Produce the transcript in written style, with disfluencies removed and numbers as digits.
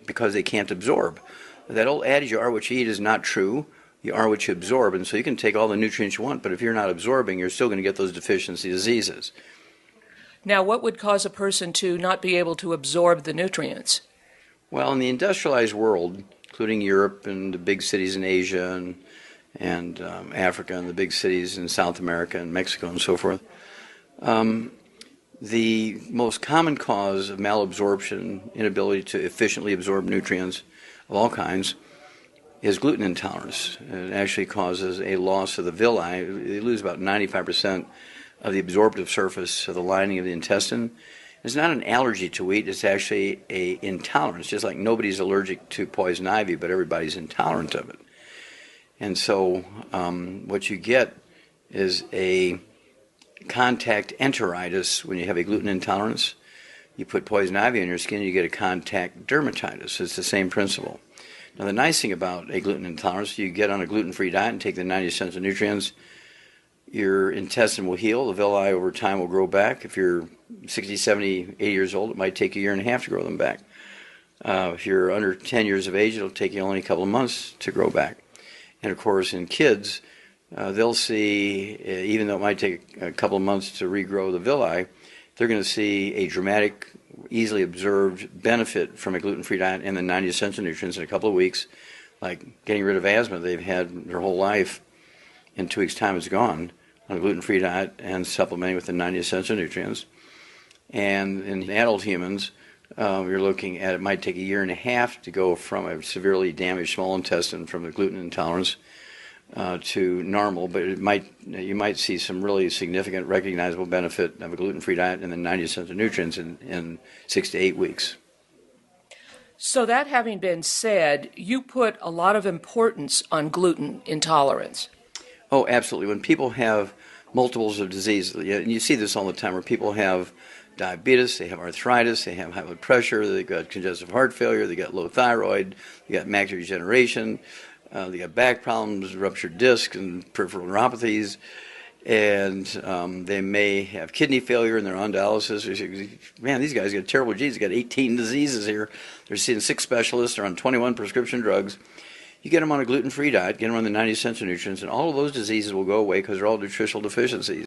because they can't absorb. That old adage, you are what you eat, is not true. You are what you absorb, and so you can take all the nutrients you want, but if you're not absorbing, you're still going to get those deficiency diseases. Now, what would cause a person to not be able to absorb the nutrients? Well, in the industrialized world, including Europe and the big cities in Asia and Africa and the big cities in South America and Mexico and so forth, the most common cause of malabsorption, inability to efficiently absorb nutrients of all kinds, is gluten intolerance. It actually causes a loss of the villi. They lose about 95% of the absorptive surface of the lining of the intestine. It's not an allergy to wheat, it's actually an intolerance, just like nobody's allergic to poison ivy, but everybody's intolerant of it. And so what you get is a contact enteritis when you have a gluten intolerance. You put poison ivy on your skin, you get a contact dermatitis. It's the same principle. Now the nice thing about a gluten intolerance, you get on a gluten-free diet and take the 90 essential nutrients, your intestine will heal, the villi over time will grow back. If you're 60, 70, 80 years old, it might take a year and a half to grow them back. If you're under 10 years of age, it'll take you only a couple of months to grow back. And of course, in kids, they'll see, even though it might take a couple of months to regrow the villi, they're going to see a dramatic, easily observed benefit from a gluten-free diet and the 90 essential nutrients in a couple of weeks, like getting rid of asthma they've had their whole life. In 2 weeks' time, it's gone on a gluten-free diet and supplementing with the 90 essential nutrients. And in adult humans, you're looking at, it might take a year and a half to go from a severely damaged small intestine from the gluten intolerance to normal, but you might see some really significant recognizable benefit of a gluten-free diet and the 90 essential nutrients in 6 to 8 weeks. So that having been said, you put a lot of importance on gluten intolerance. Oh, absolutely. When people have multiples of diseases, and you see this all the time, where people have diabetes, they have arthritis, they have high blood pressure, they've got congestive heart failure, they got low thyroid, they got macular degeneration, they got back problems, ruptured discs and peripheral neuropathies, and they may have kidney failure and they're on dialysis. Man, these guys got terrible disease. They got 18 diseases here. They're seeing 6 specialists. They're on 21 prescription drugs. You get them on a gluten-free diet, get them on the 90 essential nutrients, and all of those diseases will go away because they're all nutritional deficiencies.